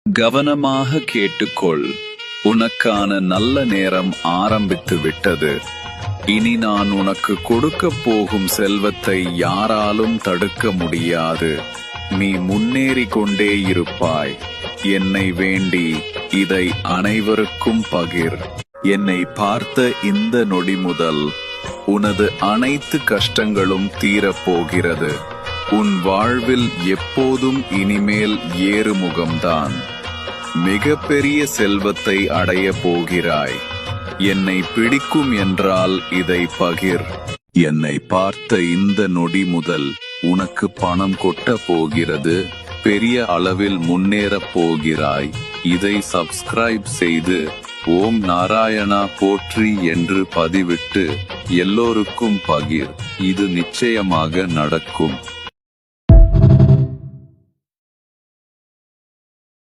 கவனமாக கேட்டுக்கொள். உனக்கான நல்ல நேரம் ஆரம்பித்து விட்டது. இனி நான் உனக்கு கொடுக்கப் போகும் செல்வத்தை யாராலும் தடுக்க முடியாது. நீ முன்னேறிக் கொண்டே இருப்பாய். என்னை வேண்டி இதை அனைவருக்கும் பகிர். என்னை பார்த்த இந்த நொடி முதல் உனது அனைத்து கஷ்டங்களும் தீரப்போகிறது. உன் வாழ்வில் எப்போதும் இனிமேல் ஏறுமுகம்தான். மிகப்பெரிய செல்வத்தை அடைய போகிறாய். என்னை பிடிக்கும் என்றால் இதை பகிர். என்னை பார்த்த இந்த நொடி முதல் உனக்கு பணம் கொட்ட போகிறது. பெரிய அளவில் முன்னேறப் போகிறாய். இதை சப்ஸ்கிரைப் செய்து ஓம் நாராயணா போற்றி என்று பதிவிட்டு எல்லோருக்கும் பகிர். இது நிச்சயமாக நடக்கும்.